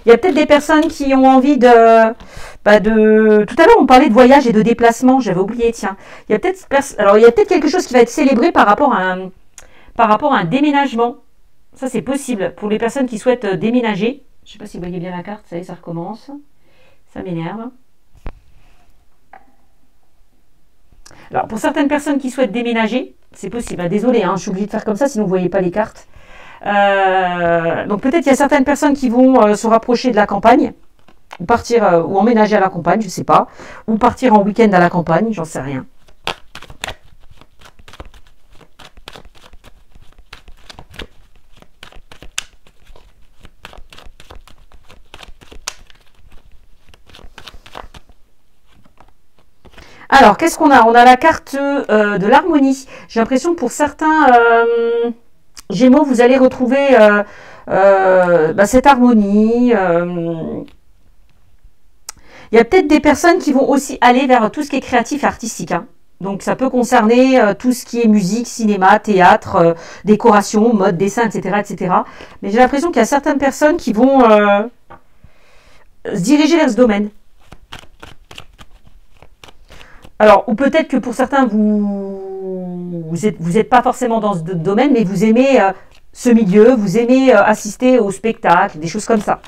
Il y a peut-être des personnes qui ont envie de... Tout à l'heure, on parlait de voyage et de déplacement. J'avais oublié, tiens. Il y a peut-être quelque chose qui va être célébré par rapport à un déménagement. Ça, c'est possible. Pour les personnes qui souhaitent déménager. Je ne sais pas si vous voyez bien la carte. Ça y est, ça recommence. Ça m'énerve. Alors, pour certaines personnes qui souhaitent déménager, c'est possible. Désolée, hein, je suis obligée de faire comme ça, sinon vous ne voyez pas les cartes. Donc peut-être il y a certaines personnes qui vont se rapprocher de la campagne, ou partir ou emménager à la campagne, je ne sais pas, ou partir en week-end à la campagne, j'en sais rien. Alors, qu'est-ce qu'on a? On a la carte de l'harmonie. J'ai l'impression que pour certains Gémeaux, vous allez retrouver cette harmonie. Il y a peut-être des personnes qui vont aussi aller vers tout ce qui est créatif et artistique. Hein. Donc, ça peut concerner tout ce qui est musique, cinéma, théâtre, décoration, mode, dessin, etc. etc. Mais j'ai l'impression qu'il y a certaines personnes qui vont se diriger vers ce domaine. Alors, ou peut-être que pour certains, vous êtes pas forcément dans ce domaine, mais vous aimez ce milieu, vous aimez assister au spectacle, des choses comme ça.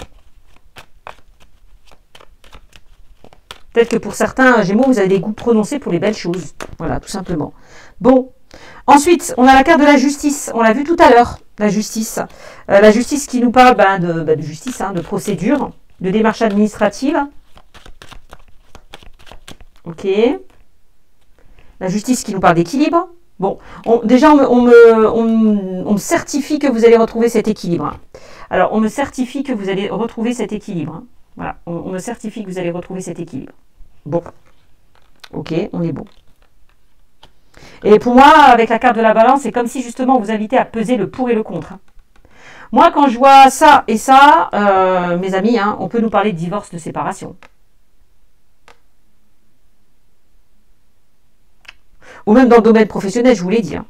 Peut-être que pour certains Gémeaux, vous avez des goûts prononcés pour les belles choses. Voilà, tout simplement. Bon. Ensuite, on a la carte de la justice. On l'a vu tout à l'heure, la justice. La justice qui nous parle de justice, hein, de procédure, de démarche administrative. Ok. La justice qui nous parle d'équilibre. Bon, déjà, on me certifie que vous allez retrouver cet équilibre. Alors, on me certifie que vous allez retrouver cet équilibre. Voilà, on me certifie que vous allez retrouver cet équilibre. Bon. Ok, on est bon. Et pour moi, avec la carte de la balance, c'est comme si justement on vous invitait à peser le pour et le contre. Moi, quand je vois ça et ça, mes amis, hein, on peut nous parler de divorce, de séparation. Ou même dans le domaine professionnel, je vous l'ai dit. Hein.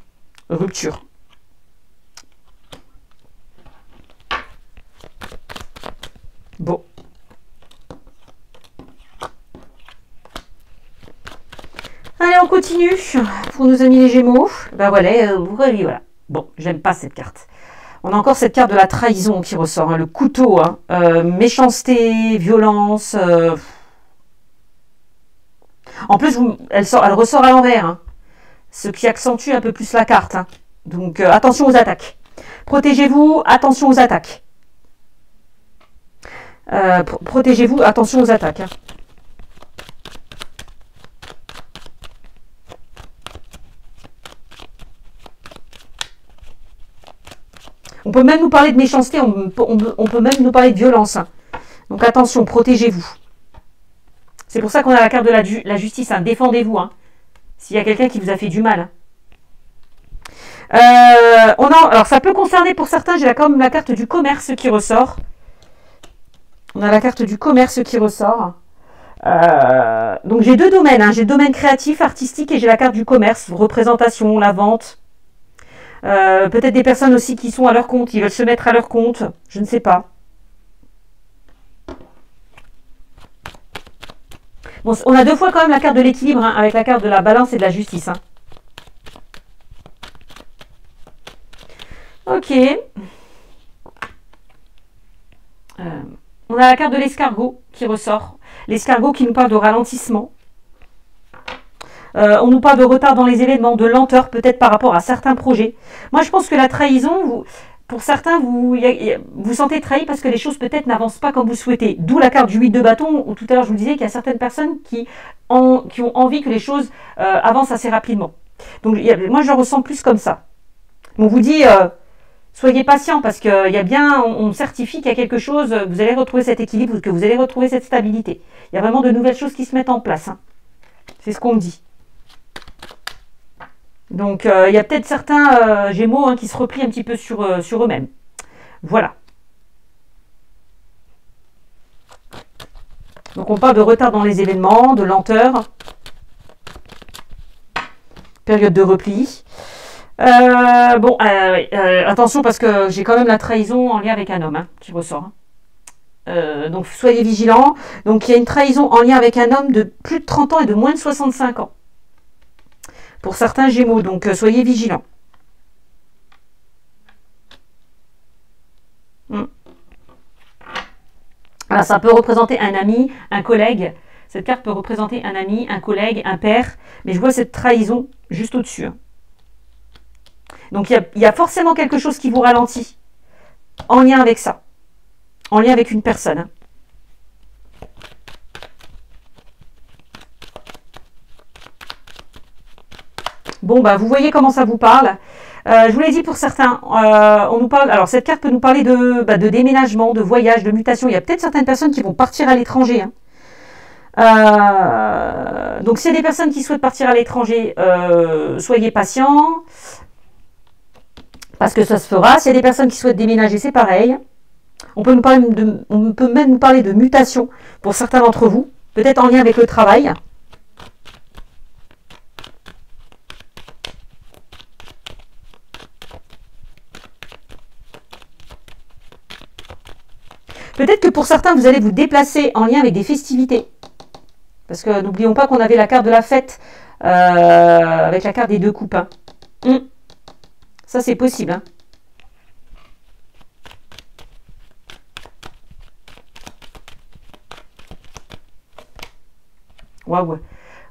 Rupture. Bon. Allez, on continue. Pour nos amis les Gémeaux. Ben voilà, voilà. Bon, j'aime pas cette carte. On a encore cette carte de la trahison qui ressort. Hein, le couteau. Hein, méchanceté, violence. En plus, elle ressort à l'envers. Hein. Ce qui accentue un peu plus la carte. Hein. Donc, attention aux attaques. Protégez-vous, attention aux attaques. Protégez-vous, attention aux attaques. Hein. On peut même nous parler de méchanceté, on peut même nous parler de violence. Hein. Donc attention, protégez-vous. C'est pour ça qu'on a la carte de la justice. Hein. Défendez-vous. Hein. S'il y a quelqu'un qui vous a fait du mal. Alors ça peut concerner pour certains, j'ai quand même la carte du commerce qui ressort. On a la carte du commerce qui ressort. Donc j'ai deux domaines. Hein. J'ai le domaine créatif, artistique et j'ai la carte du commerce, représentation, la vente. Peut-être des personnes aussi qui sont à leur compte, ils veulent se mettre à leur compte, je ne sais pas. Bon, on a deux fois quand même la carte de l'équilibre, hein, avec la carte de la balance et de la justice. Hein. Ok. On a la carte de l'escargot qui ressort. L'escargot qui nous parle de ralentissement. On nous parle de retard dans les événements, de lenteur peut-être par rapport à certains projets. Moi, je pense que la trahison, pour certains, vous sentez trahi parce que les choses peut-être n'avancent pas comme vous souhaitez. D'où la carte du 8 de bâton, où tout à l'heure je vous disais qu'il y a certaines personnes qui ont envie que les choses avancent assez rapidement. Donc moi, je le ressens plus comme ça. On vous dit, soyez patient parce qu'il y a bien, on certifie qu'il y a quelque chose, vous allez retrouver cet équilibre, que vous allez retrouver cette stabilité. Il y a vraiment de nouvelles choses qui se mettent en place. Hein. C'est ce qu'on me dit. Donc, il y a peut-être certains Gémeaux hein, qui se replient un petit peu sur eux-mêmes. Voilà. Donc, on parle de retard dans les événements, de lenteur. Période de repli. Attention parce que j'ai quand même la trahison en lien avec un homme hein, qui ressort. Donc, soyez vigilants. Donc, il y a une trahison en lien avec un homme de plus de 30 ans et de moins de 65 ans. Pour certains Gémeaux, donc soyez vigilants. Alors, ça peut représenter un ami, un collègue. Cette carte peut représenter un ami, un collègue, un père. Mais je vois cette trahison juste au-dessus. Hein. Donc, il y a forcément quelque chose qui vous ralentit en lien avec ça. En lien avec une personne. Hein. Bon, bah, vous voyez comment ça vous parle. Je vous l'ai dit pour certains, on nous parle. Alors, cette carte peut nous parler de déménagement, de voyage, de mutation. Il y a peut-être certaines personnes qui vont partir à l'étranger. Hein. Donc, s'il y a des personnes qui souhaitent partir à l'étranger, soyez patients. Parce que ça se fera. S'il y a des personnes qui souhaitent déménager, c'est pareil. On peut même nous parler de mutation pour certains d'entre vous. Peut-être en lien avec le travail. Peut-être que pour certains, vous allez vous déplacer en lien avec des festivités. Parce que n'oublions pas qu'on avait la carte de la fête avec la carte des deux coupes. Hein. Ça, c'est possible. Hein. Waouh.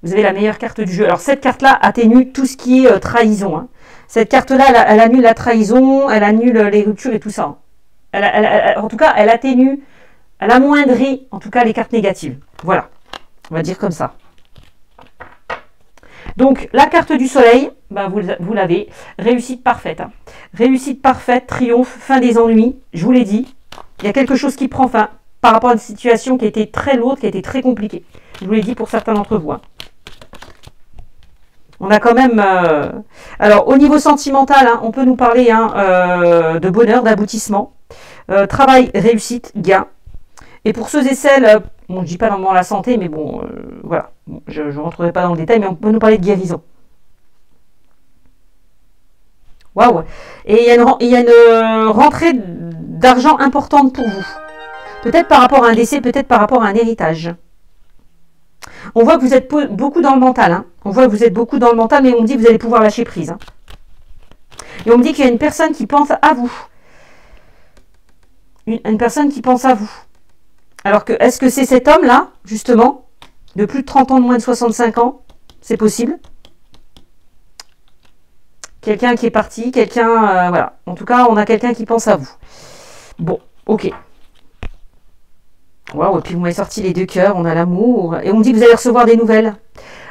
Vous avez la meilleure carte du jeu. Alors, cette carte-là atténue tout ce qui est trahison. Hein. Cette carte-là, elle annule la trahison, elle annule les ruptures et tout ça. Hein. En tout cas, elle atténue, elle amoindrit, en tout cas, les cartes négatives. Voilà, on va dire comme ça. Donc, la carte du soleil, ben vous l'avez, réussite parfaite. Hein. Réussite parfaite, triomphe, fin des ennuis, je vous l'ai dit. Il y a quelque chose qui prend fin par rapport à une situation qui a été très lourde, qui a été très compliquée. Je vous l'ai dit pour certains d'entre vous. Hein. On a quand même... Alors, au niveau sentimental, hein, on peut nous parler hein, de bonheur, d'aboutissement. Travail, réussite, gain. Et pour ceux et celles, bon, je ne dis pas dans la santé, mais bon, voilà, bon, je ne rentrerai pas dans le détail, mais on peut nous parler de guérison. Waouh! Et il y a une rentrée d'argent importante pour vous. Peut-être par rapport à un décès, peut-être par rapport à un héritage. On voit que vous êtes beaucoup dans le mental. Hein. On voit que vous êtes beaucoup dans le mental, mais on me dit que vous allez pouvoir lâcher prise. Hein. Et on me dit qu'il y a une personne qui pense à vous. Une personne qui pense à vous. Alors que, est-ce que c'est cet homme-là, justement, de plus de 30 ans, de moins de 65 ans? C'est possible. Quelqu'un qui est parti, quelqu'un... voilà. En tout cas, on a quelqu'un qui pense à vous. Bon, ok. Waouh, et puis vous m'avez sorti les deux cœurs, on a l'amour. Et on me dit que vous allez recevoir des nouvelles.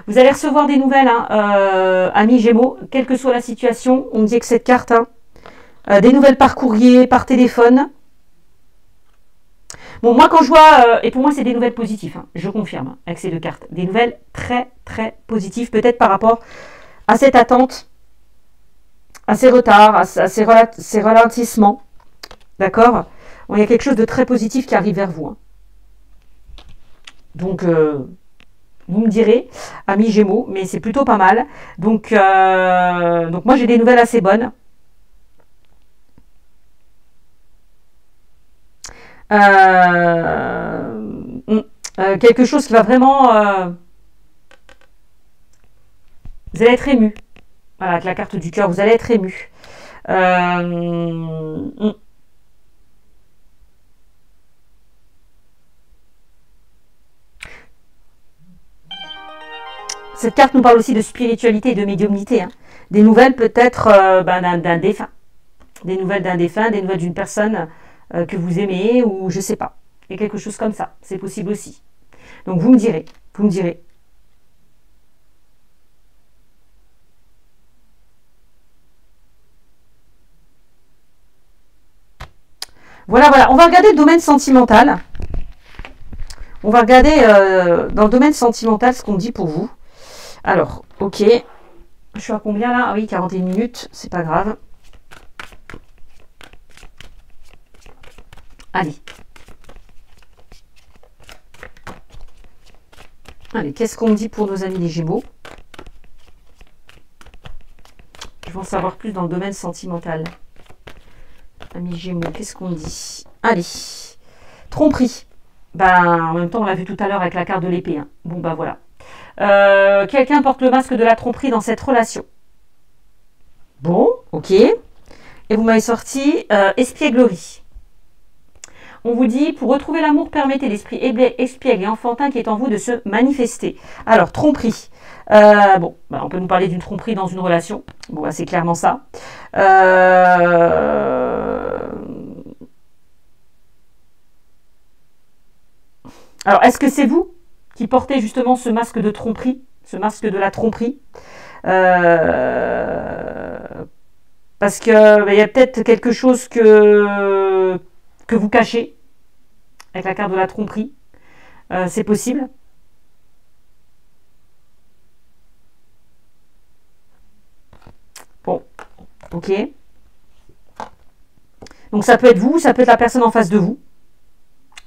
Vous allez recevoir des nouvelles, hein, amis Gémeaux, quelle que soit la situation. On me dit que cette carte... Hein, Des nouvelles par courrier, par téléphone. Bon, moi, quand je vois, et pour moi, c'est des nouvelles positives, hein, je confirme, avec ces deux cartes. Des nouvelles très, très positives, peut-être par rapport à cette attente, à ces retards, à ces ralentissements. D'accord? Bon, il y a quelque chose de très positif qui arrive vers vous. Hein. Donc, vous me direz, amis Gémeaux, mais c'est plutôt pas mal. Donc moi, j'ai des nouvelles assez bonnes. Quelque chose qui va vraiment... vous allez être ému. Voilà, avec la carte du cœur, vous allez être ému. Cette carte nous parle aussi de spiritualité et de médiumnité. Hein. Des nouvelles peut-être d'un défunt. Des nouvelles d'un défunt, des nouvelles d'une personne que vous aimez ou je sais pas. Et quelque chose comme ça. C'est possible aussi. Donc vous me direz. Vous me direz. Voilà, voilà. On va regarder le domaine sentimental. On va regarder dans le domaine sentimental ce qu'on dit pour vous. Alors, ok. Je suis à combien là? Ah oui, 41 minutes. C'est pas grave. Allez. Allez, qu'est-ce qu'on me dit pour nos amis les Gémeaux? Ils vont savoir plus dans le domaine sentimental. Amis Gémeaux, qu'est-ce qu'on dit? Allez. Tromperie. Ben, en même temps, on l'a vu tout à l'heure avec la carte de l'épée. Hein. Bon, ben voilà. Quelqu'un porte le masque de la tromperie dans cette relation. Bon, ok. Et vous m'avez sorti espièglerie. On vous dit, pour retrouver l'amour, permettez l'esprit espiègle et enfantin qui est en vous de se manifester. Alors, tromperie. Bon, bah, on peut nous parler d'une tromperie dans une relation. Bon, bah, c'est clairement ça. Alors, est-ce que c'est vous qui portez justement ce masque de tromperie, ce masque de la tromperie parce qu'il y a peut-être quelque chose que vous cachez avec la carte de la tromperie. C'est possible. Bon, ok. Donc ça peut être vous, ça peut être la personne en face de vous.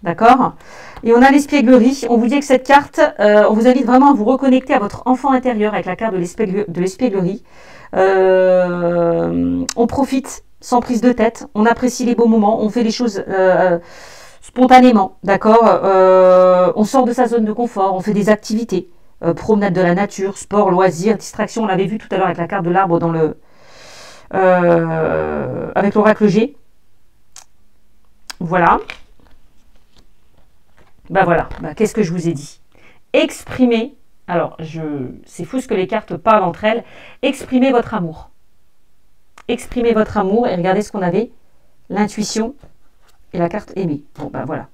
D'accord? Et on a l'espièglerie. On vous dit que cette carte, on vous invite vraiment à vous reconnecter à votre enfant intérieur avec la carte de l'espièglerie. On profite sans prise de tête. On apprécie les beaux moments. On fait les choses spontanément. D'accord? On sort de sa zone de confort. On fait des activités. Promenade de la nature, sport, loisirs, distraction. On l'avait vu tout à l'heure avec la carte de l'arbre dans le... avec l'oracle G. Voilà. Ben voilà, ben, qu'est-ce que je vous ai dit? Exprimez, alors c'est fou ce que les cartes parlent entre elles, exprimez votre amour. Exprimez votre amour et regardez ce qu'on avait, l'intuition et la carte aimer. Bon ben voilà.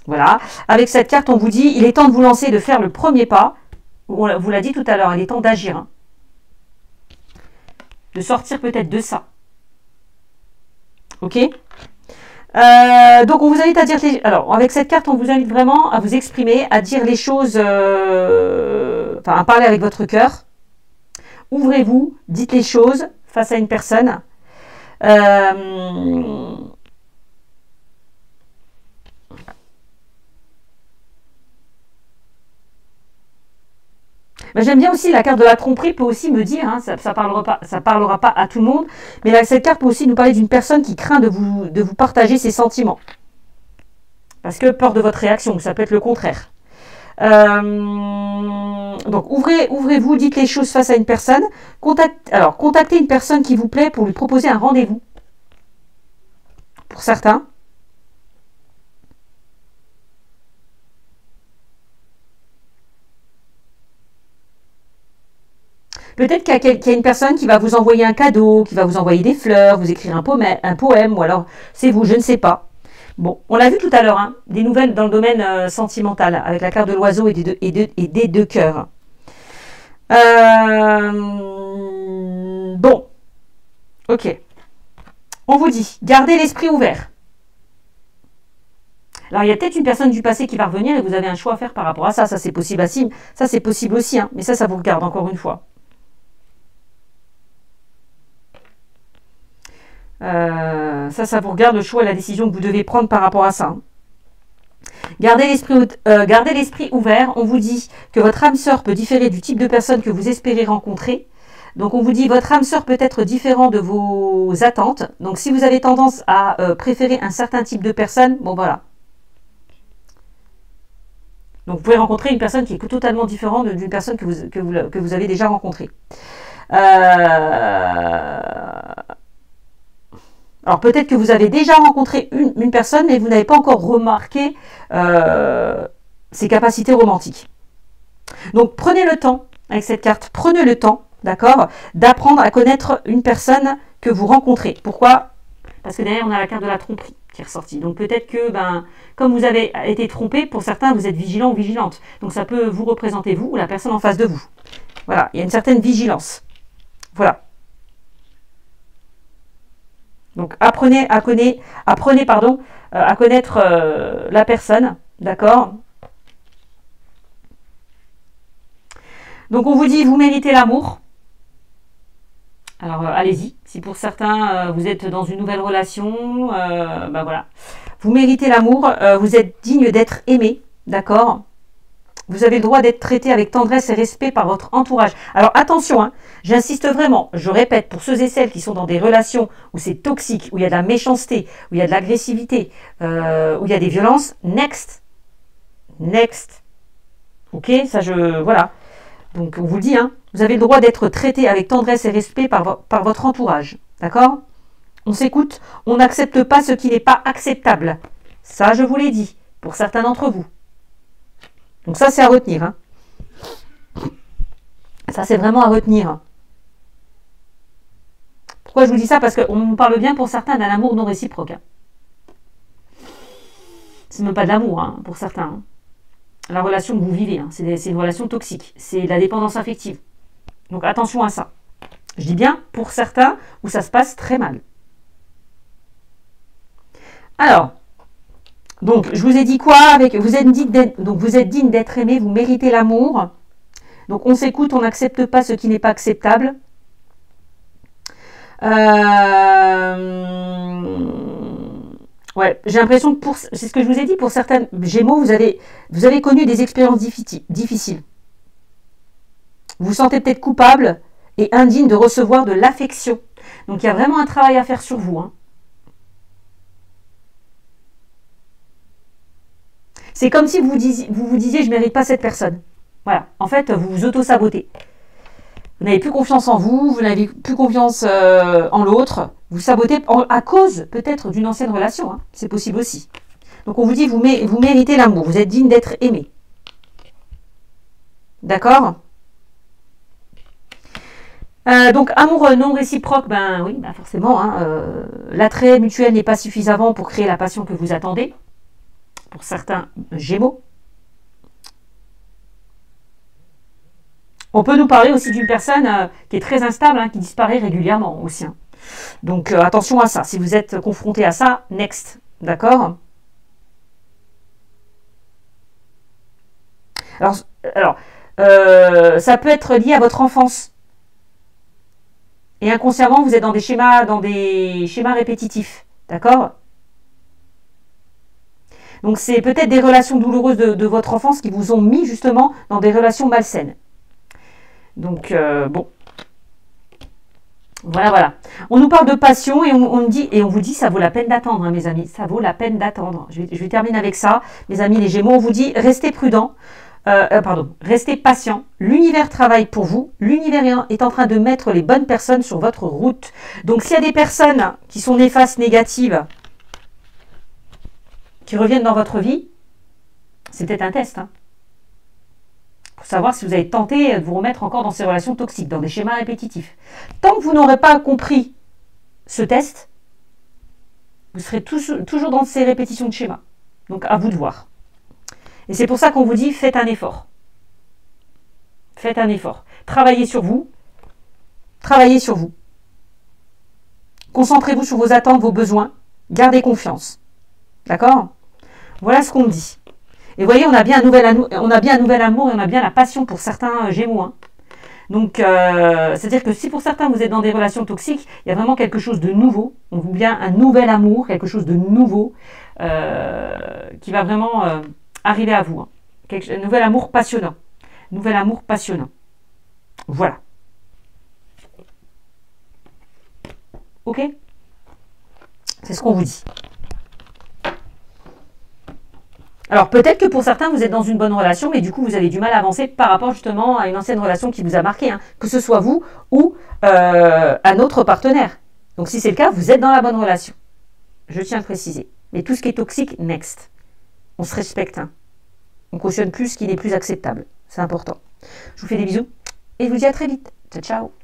Voilà, avec cette carte on vous dit, il est temps de vous lancer, de faire le premier pas. On vous l'a dit tout à l'heure, il est temps d'agir. Hein. De sortir peut-être de ça. Ok? Donc on vous invite à dire alors avec cette carte on vous invite vraiment à vous exprimer, à dire les choses, enfin à parler avec votre cœur. Ouvrez-vous, dites les choses face à une personne. Ben, j'aime bien aussi la carte de la tromperie peut aussi me dire, hein, ça parlera pas à tout le monde, mais là, cette carte peut aussi nous parler d'une personne qui craint de vous partager ses sentiments. Parce que peur de votre réaction, ça peut être le contraire. Donc ouvrez-vous, dites les choses face à une personne. Contactez une personne qui vous plaît pour lui proposer un rendez-vous. Pour certains. Peut-être qu'il y a une personne qui va vous envoyer un cadeau, qui va vous envoyer des fleurs, vous écrire un poème, ou alors c'est vous, je ne sais pas. Bon, on l'a vu tout à l'heure, hein, des nouvelles dans le domaine sentimental, avec la carte de l'oiseau et des deux cœurs. Bon, Ok. On vous dit, gardez l'esprit ouvert. Alors, il y a peut-être une personne du passé qui va revenir et vous avez un choix à faire par rapport à ça. Ça, c'est possible aussi. Ça, c'est possible aussi. Hein. Mais ça vous regarde encore une fois. Ça vous regarde le choix et la décision que vous devez prendre par rapport à ça. Hein. Gardez l'esprit ouvert. On vous dit que votre âme sœur peut différer du type de personne que vous espérez rencontrer. Donc, on vous dit votre âme sœur peut être différent de vos attentes. Donc, si vous avez tendance à préférer un certain type de personne, bon, voilà. Donc, vous pouvez rencontrer une personne qui est totalement différente d'une personne que vous avez déjà rencontrée. Alors, peut-être que vous avez déjà rencontré une personne, mais vous n'avez pas encore remarqué ses capacités romantiques. Donc, prenez le temps, avec cette carte, prenez le temps, d'accord, d'apprendre à connaître une personne que vous rencontrez. Pourquoi? Parce que derrière, on a la carte de la tromperie qui est ressortie. Donc, peut-être que, comme vous avez été trompé, pour certains, vous êtes vigilant ou vigilante. Donc, ça peut vous représenter, vous, ou la personne en face de vous. Voilà, il y a une certaine vigilance. Voilà. Donc, apprenez à connaître la personne, d'accord? Donc, on vous dit, vous méritez l'amour. Alors, allez-y. Si pour certains, vous êtes dans une nouvelle relation, voilà. Vous méritez l'amour. Vous êtes digne d'être aimé, d'accord? Vous avez le droit d'être traité avec tendresse et respect par votre entourage. Alors, attention, hein, j'insiste vraiment, je répète, pour ceux et celles qui sont dans des relations où c'est toxique, où il y a de la méchanceté, où il y a de l'agressivité, où il y a des violences, next. Next. Ok, ça voilà. Donc, on vous dit, hein, vous avez le droit d'être traité avec tendresse et respect par votre entourage. D'accord? On s'écoute, on n'accepte pas ce qui n'est pas acceptable. Ça, je vous l'ai dit, pour certains d'entre vous. Donc ça, c'est à retenir. Hein. Ça, c'est vraiment à retenir. Pourquoi je vous dis ça? Parce qu'on parle bien pour certains d'un amour non réciproque. Hein. C'est même pas de l'amour, hein, pour certains. Hein. La relation que vous vivez, hein, c'est une relation toxique. C'est de la dépendance affective. Donc attention à ça. Je dis bien pour certains où ça se passe très mal. Alors, donc je vous ai dit quoi avec vous êtes digne d'être aimé, vous méritez l'amour. Donc on s'écoute, on n'accepte pas ce qui n'est pas acceptable. Ouais, j'ai l'impression que c'est ce que je vous ai dit, pour certains Gémeaux, vous avez connu des expériences difficiles. Vous vous sentez peut-être coupable et indigne de recevoir de l'affection. Donc il y a vraiment un travail à faire sur vous. Hein. C'est comme si vous vous disiez, je ne mérite pas cette personne. Voilà, en fait, vous vous auto-sabotez. Vous n'avez plus confiance en vous, vous n'avez plus confiance en l'autre. Vous sabotez à cause peut-être d'une ancienne relation. Hein. C'est possible aussi. Donc on vous dit, vous méritez l'amour, vous êtes digne d'être aimé. D'accord? Donc amour non réciproque, oui, forcément. Hein, l'attrait mutuel n'est pas suffisant pour créer la passion que vous attendez. Pour certains Gémeaux. On peut nous parler aussi d'une personne qui est très instable, hein, qui disparaît régulièrement aussi. Hein. Donc attention à ça. Si vous êtes confronté à ça, next. D'accord? Alors ça peut être lié à votre enfance. Et inconsciemment, vous êtes dans des schémas répétitifs. D'accord? Donc, c'est peut-être des relations douloureuses de votre enfance qui vous ont mis justement dans des relations malsaines. Donc, bon. Voilà. On nous parle de passion et on vous dit, ça vaut la peine d'attendre, hein, mes amis. Ça vaut la peine d'attendre. Je vais terminer avec ça. Mes amis, les Gémeaux, on vous dit, restez prudents. Restez patient. L'univers travaille pour vous. L'univers est en train de mettre les bonnes personnes sur votre route. Donc, s'il y a des personnes qui sont néfastes, négatives, qui reviennent dans votre vie, c'est peut-être un test. Hein, pour savoir si vous avez tenté de vous remettre encore dans ces relations toxiques, dans des schémas répétitifs. Tant que vous n'aurez pas compris ce test, vous serez toujours dans ces répétitions de schémas. Donc, à vous de voir. Et c'est pour ça qu'on vous dit, faites un effort. Faites un effort. Travaillez sur vous. Travaillez sur vous. Concentrez-vous sur vos attentes, vos besoins. Gardez confiance. D'accord? Voilà ce qu'on me dit. Et vous voyez, on a bien un nouvel amour et on a bien la passion pour certains Gémeaux. Hein. Donc, c'est-à-dire que si pour certains vous êtes dans des relations toxiques, il y a vraiment quelque chose de nouveau. On vous bien un nouvel amour, quelque chose de nouveau qui va vraiment arriver à vous. Hein. Un nouvel amour passionnant. Nouvel amour passionnant. Voilà. Ok? C'est ce qu'on vous dit. Alors peut-être que pour certains vous êtes dans une bonne relation, mais du coup vous avez du mal à avancer par rapport justement à une ancienne relation qui vous a marqué, hein, que ce soit vous ou un autre partenaire. Donc si c'est le cas, vous êtes dans la bonne relation. Je tiens à préciser. Mais tout ce qui est toxique, next. On se respecte. Hein. On cautionne plus ce qui n'est plus acceptable. C'est important. Je vous fais des bisous et je vous dis à très vite. Ciao, ciao.